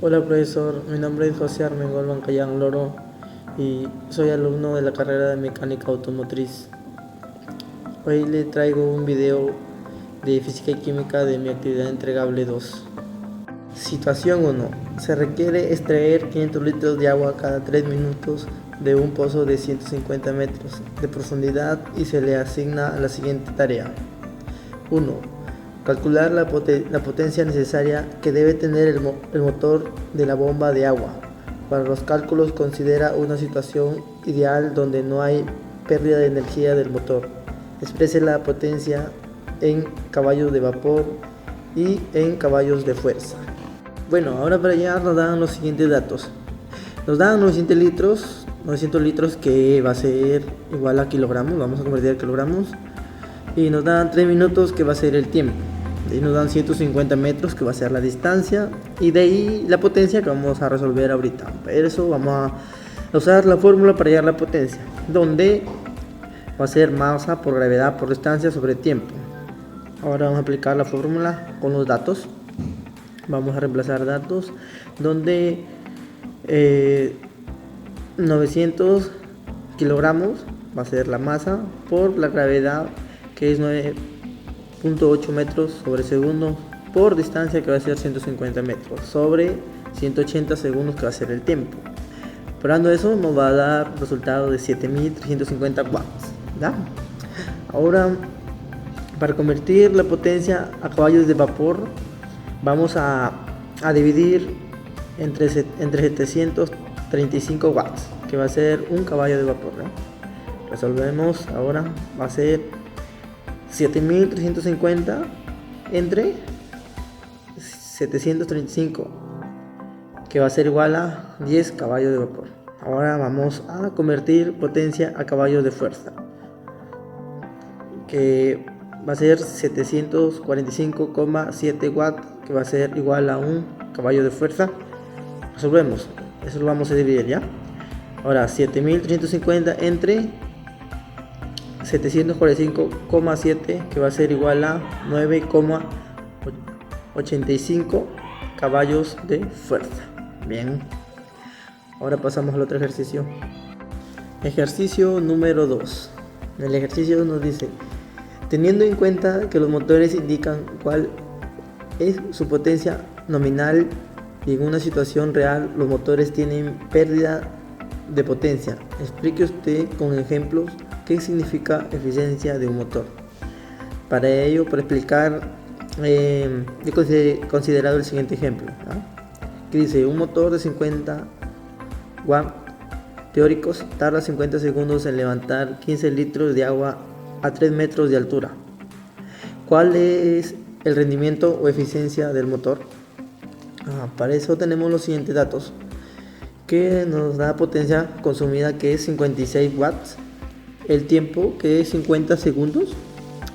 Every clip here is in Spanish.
Hola profesor, mi nombre es José Armengol Bancayán Loro y soy alumno de la carrera de mecánica automotriz. Hoy le traigo un video de física y química de mi actividad entregable 2. Situación 1. Se requiere extraer 500 litros de agua cada 3 minutos de un pozo de 150 metros de profundidad y se le asigna la siguiente tarea. 1. Calcular la potencia necesaria que debe tener el motor de la bomba de agua. Para los cálculos considera una situación ideal donde no hay pérdida de energía del motor. Exprese la potencia en caballos de vapor y en caballos de fuerza. Bueno, ahora para allá nos dan los siguientes datos. Nos dan 900 litros que va a ser igual a kilogramos, vamos a convertir a kilogramos. Y nos dan 3 minutos que va a ser el tiempo. De ahí nos dan 150 metros que va a ser la distancia. Y de ahí la potencia que vamos a resolver ahorita. Para eso vamos a usar la fórmula para hallar la potencia, donde va a ser masa por gravedad por distancia sobre tiempo. Ahora vamos a aplicar la fórmula con los datos. Vamos a reemplazar datos donde 900 kilogramos va a ser la masa por la gravedad, que es 9.8 metros sobre segundo, por distancia, que va a ser 150 metros sobre 180 segundos, que va a ser el tiempo. Operando eso nos va a dar resultado de 7350 watts, ¿ya? Ahora, para convertir la potencia a caballos de vapor, vamos a dividir entre 735 watts, que va a ser un caballo de vapor, ¿no? Resolvemos ahora, va a ser 7350 entre 735, que va a ser igual a 10 caballos de vapor. Ahora vamos a convertir potencia a caballos de fuerza, que va a ser 745,7 watts, que va a ser igual a un caballo de fuerza. Resolvemos, eso lo vamos a dividir, ¿ya? Ahora 7350 entre 745,7, que va a ser igual a 9,85 caballos de fuerza. Bien, ahora pasamos al otro ejercicio. Ejercicio número 2. En el ejercicio nos dice: teniendo en cuenta que los motores indican cuál es su potencia nominal y en una situación real los motores tienen pérdida de potencia, explique usted con ejemplos qué significa eficiencia de un motor. Para ello, para explicar, he considerado el siguiente ejemplo, ¿no? Que dice: un motor de 50 watts teóricos tarda 50 segundos en levantar 15 litros de agua a 3 metros de altura. ¿Cuál es el rendimiento o eficiencia del motor? Para eso tenemos los siguientes datos, que nos da potencia consumida, que es 56 watts, el tiempo, que es 50 segundos,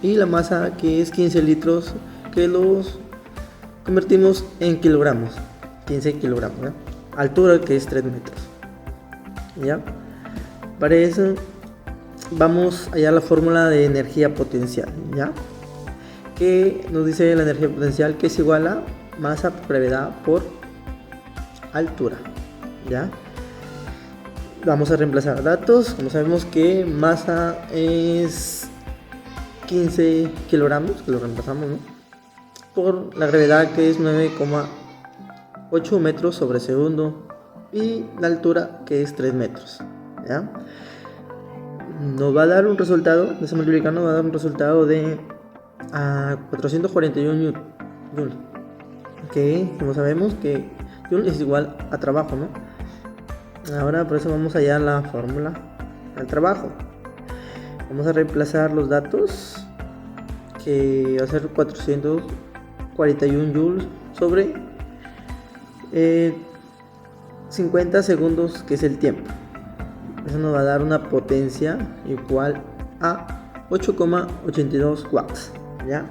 y la masa, que es 15 litros, que los convertimos en kilogramos, 15 kilogramos, ¿no? Altura, que es 3 metros, ¿ya? Para eso vamos allá a la fórmula de energía potencial, ¿ya? Que nos dice la energía potencial, que es igual a masa por gravedad por altura, ¿ya? Vamos a reemplazar datos. Como sabemos que masa es 15 kilogramos, que lo reemplazamos, ¿no? Por la gravedad, que es 9,8 metros sobre segundo, y la altura, que es 3 metros, ¿ya? Nos va a dar un resultado, de ese multiplicar nos va a dar un resultado de 441 joules, que como sabemos que joule es igual a trabajo, ¿no? Ahora por eso vamos allá a la fórmula al trabajo. Vamos a reemplazar los datos, que va a ser 441 joules sobre 50 segundos, que es el tiempo. Eso nos va a dar una potencia igual a 8,82 watts, ¿ya?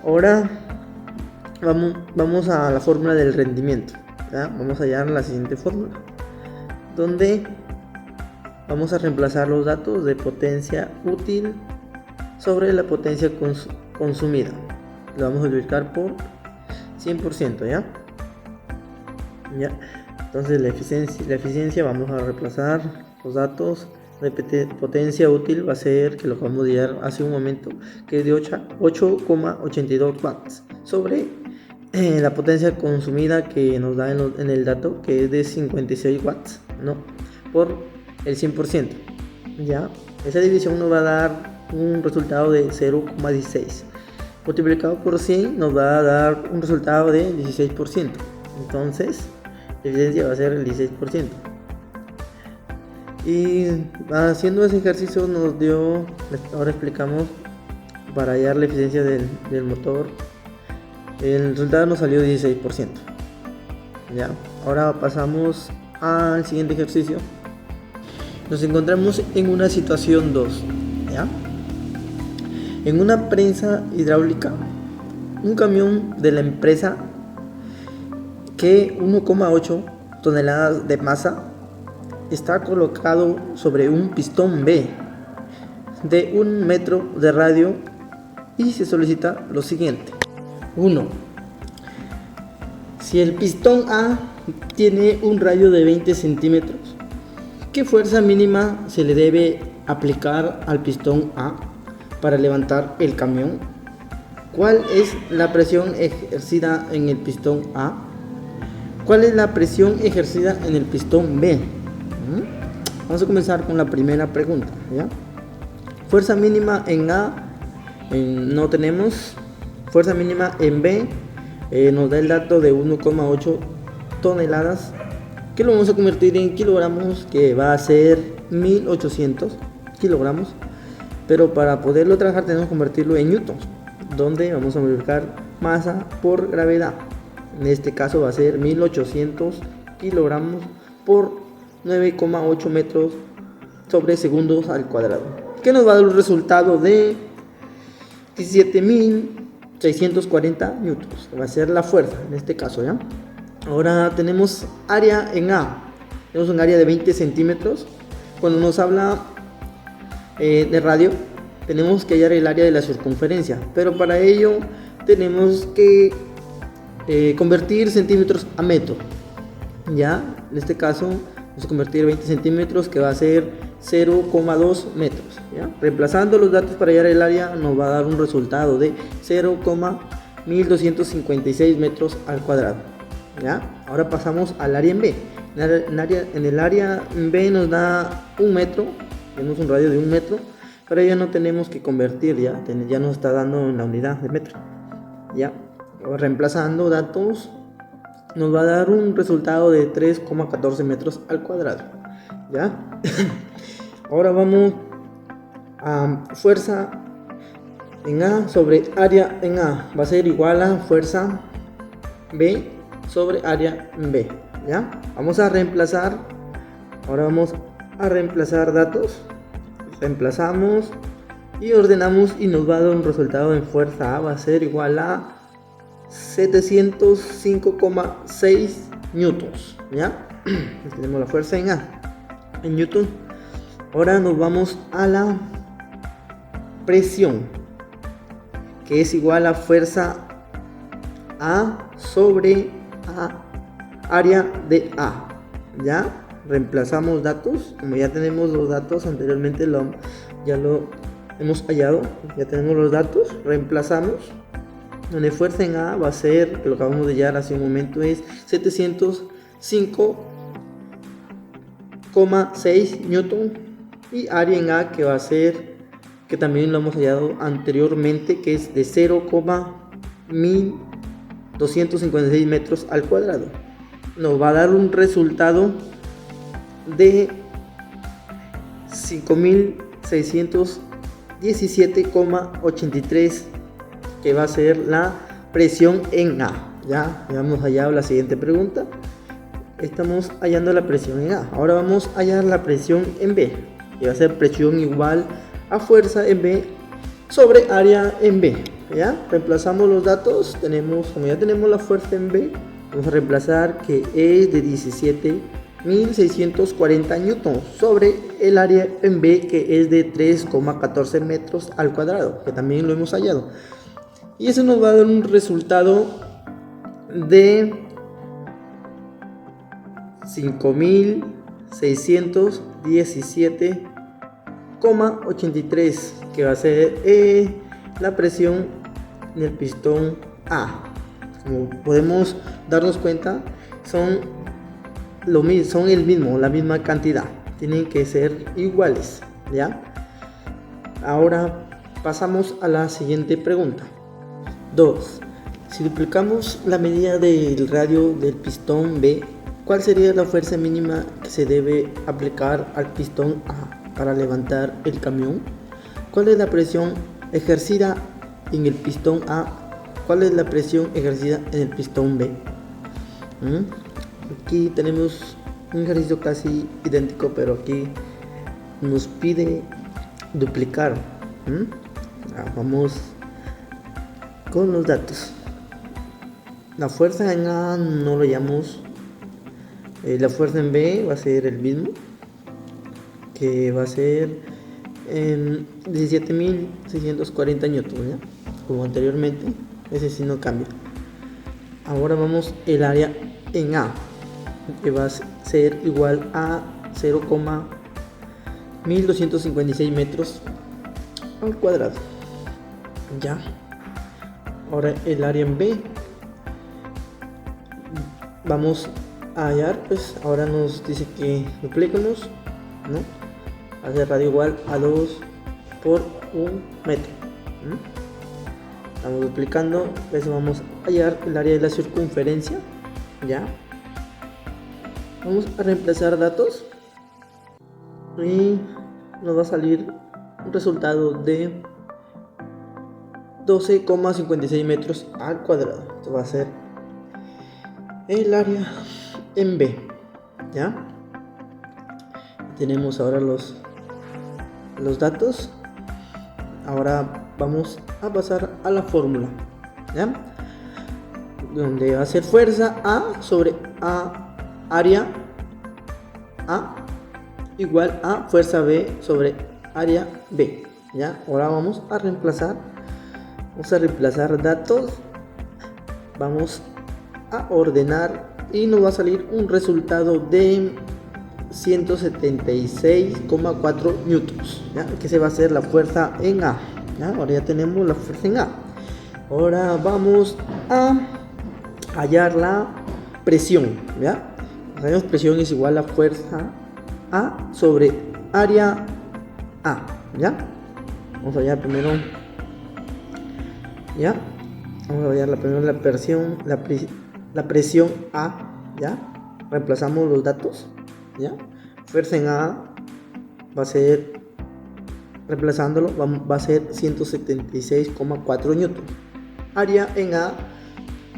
Ahora vamos a la fórmula del rendimiento, ¿ya? Vamos a hallar la siguiente fórmula, donde vamos a reemplazar los datos de potencia útil sobre la potencia consumida. Lo vamos a multiplicar por 100%, ¿ya? ¿ya? Entonces la eficiencia vamos a reemplazar los datos. La potencia útil va a ser, que lo acabamos de dar hace un momento, que es de 8,82 watts sobre la potencia consumida que nos da en el dato, que es de 56 watts, ¿no? Por el 100%, ¿ya? Esa división nos va a dar un resultado de 0,16. Multiplicado por 100 nos va a dar un resultado de 16%. Entonces, la eficiencia va a ser el 16%. Y haciendo ese ejercicio nos dio, ahora explicamos, para hallar la eficiencia del motor. El resultado nos salió 16%. Ya, ahora pasamos al siguiente ejercicio. Nos encontramos en una situación 2, ¿ya? En una prensa hidráulica, un camión de la empresa que 1,8 toneladas de masa está colocado sobre un pistón B de 1 metro de radio y se solicita lo siguiente. 1. Si el pistón A tiene un radio de 20 centímetros, ¿qué fuerza mínima se le debe aplicar al pistón A para levantar el camión? ¿Cuál es la presión ejercida en el pistón A? ¿Cuál es la presión ejercida en el pistón B? Vamos a comenzar con la primera pregunta, ¿ya? Fuerza mínima en A, no tenemos. Fuerza mínima en B, nos da el dato de 1,8 toneladas, que lo vamos a convertir en kilogramos, que va a ser 1800 kilogramos. Pero para poderlo trabajar tenemos que convertirlo en newtons, donde vamos a multiplicar masa por gravedad. En este caso va a ser 1800 kilogramos por 9,8 metros sobre segundos al cuadrado, que nos va a dar un resultado de 17.640 newtons, que va a ser la fuerza en este caso, ¿ya? Ahora tenemos área en A, tenemos un área de 20 centímetros. Cuando nos habla de radio, tenemos que hallar el área de la circunferencia, pero para ello tenemos que convertir centímetros a metro, ¿ya? En este caso vamos a convertir 20 centímetros, que va a ser 0,2 metros, ¿ya? Reemplazando los datos para hallar el área nos va a dar un resultado de 0,1256 metros al cuadrado, ¿ya? Ahora pasamos al área en B. En el área en B nos da 1 metro, tenemos un radio de 1 metro, pero ya no tenemos que convertir, ya nos está dando en la unidad de metro, ¿ya? Reemplazando datos nos va a dar un resultado de 3,14 metros al cuadrado, ¿ya? Ahora vamos a fuerza en A sobre área en A, va a ser igual a fuerza B sobre área en B, ¿ya? Vamos a reemplazar, ahora vamos a reemplazar datos, reemplazamos y ordenamos y nos va a dar un resultado en fuerza A, va a ser igual a 705,6 newtons, ¿ya? Tenemos la fuerza en A, en newton. Ahora nos vamos a la presión, que es igual a fuerza A sobre área de A, ¿ya? Reemplazamos datos, como ya tenemos los datos anteriormente, ya lo hemos hallado, ya tenemos los datos, reemplazamos. Donde fuerza en A va a ser, que lo acabamos de hallar hace un momento, es 705,6 newton, y área en A, que va a ser, que también lo hemos hallado anteriormente, que es de 0,1256 metros al cuadrado. Nos va a dar un resultado de 5.617,83, que va a ser la presión en A. Ya hemos hallado la siguiente pregunta. Estamos hallando la presión en A. Ahora vamos a hallar la presión en B, que va a ser presión igual a fuerza en B sobre área en B, ¿ya? Reemplazamos los datos. Como ya tenemos la fuerza en B, vamos a reemplazar que es de 17.640 newtons sobre el área en B, que es de 3,14 metros al cuadrado, que también lo hemos hallado. Y eso nos va a dar un resultado de 5.617,83, que va a ser la presión en el pistón A. Como podemos darnos cuenta, son la misma cantidad, tienen que ser iguales, ¿ya? Ahora pasamos a la siguiente pregunta. 2. Si duplicamos la medida del radio del pistón B, ¿cuál sería la fuerza mínima que se debe aplicar al pistón A para levantar el camión? ¿Cuál es la presión ejercida en el pistón A? ¿Cuál es la presión ejercida en el pistón B? Aquí tenemos un ejercicio casi idéntico, pero aquí nos pide duplicar. Vamos con los datos. La fuerza en A no lo llamamos. La fuerza en B va a ser el mismo, que va a ser en 17.640 newtons, ¿ya? Como anteriormente, ese sí no cambia. Ahora vamos el área en A, que va a ser igual a 0,1256 metros al cuadrado, ya. Ahora el área en B, vamos a hallar, pues ahora nos dice que dupliquemos, ¿no? Hacer radio igual a 2 por 1 metro. Estamos duplicando, pues vamos a hallar el área de la circunferencia, ya. Vamos a reemplazar datos y nos va a salir un resultado de 12,56 metros al cuadrado. Esto va a ser el área en B, ¿ya? Tenemos ahora los datos. Ahora vamos a pasar a la fórmula, ¿ya? Donde va a ser fuerza A sobre área A igual a fuerza B sobre área B, ¿ya? Ahora vamos a reemplazar datos, vamos a ordenar y nos va a salir un resultado de 176,4 newtons, ¿ya? Que se va a hacer la fuerza en A, ¿ya? Ahora ya tenemos la fuerza en A. Ahora vamos a hallar la presión, ¿ya? La presión es igual a fuerza A sobre área A, ¿ya? Vamos a hallar primero, ¿ya? Vamos a hallar primero la presión A, ¿ya? Reemplazamos los datos, ¿ya? Fuerza en A va a ser, reemplazándolo, va a ser 176,4 newtons. Área en A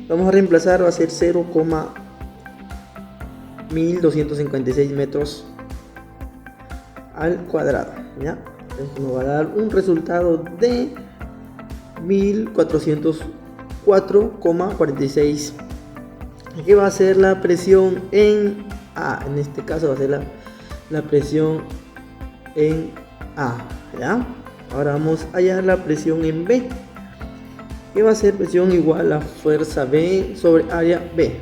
vamos a reemplazar, va a ser 0,1256 metros al cuadrado, ¿ya? Entonces nos va a dar un resultado de 1404,46. Aquí va a ser la presión en A. En este caso va a ser la presión en A, ¿ya? Ahora vamos a hallar la presión en B, que va a ser presión igual a fuerza B sobre área B,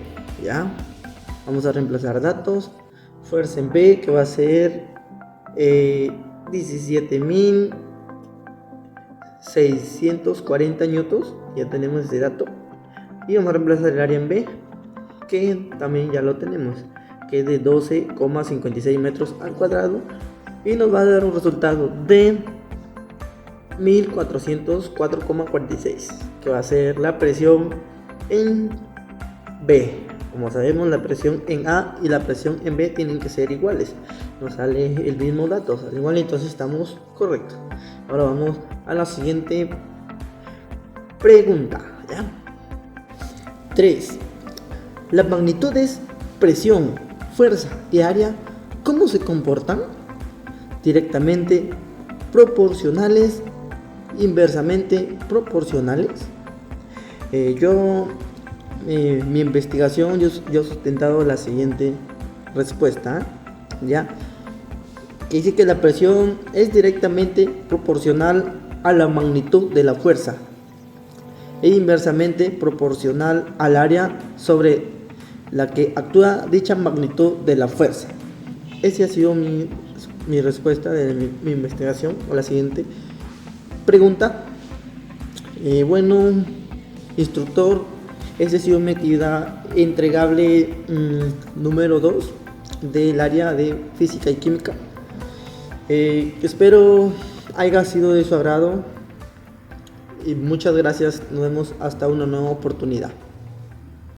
¿ya? Vamos a reemplazar datos. Fuerza en B, que va a ser 17.640 newtons, ya tenemos ese dato. Y vamos a reemplazar el área en B, que también ya lo tenemos, que es de 12,56 metros al cuadrado, y nos va a dar un resultado de 1404,46, que va a ser la presión en B. Como sabemos, la presión en A y la presión en B tienen que ser iguales. Nos sale el mismo dato, sale igual, entonces estamos correctos. Ahora vamos a la siguiente pregunta, ¿ya? 3. Las magnitudes presión, fuerza y área, ¿cómo se comportan? Directamente proporcionales, inversamente proporcionales. Mi investigación, yo he sustentado la siguiente respuesta, ¿ya? Que dice que la presión es directamente proporcional a la magnitud de la fuerza e inversamente proporcional al área sobre la que actúa dicha magnitud de la fuerza. Esa ha sido mi respuesta de mi investigación. O la siguiente pregunta. Bueno, instructor, esa ha sido mi actividad entregable número 2 del área de física y química. Espero haya sido de su agrado y muchas gracias. Nos vemos hasta una nueva oportunidad.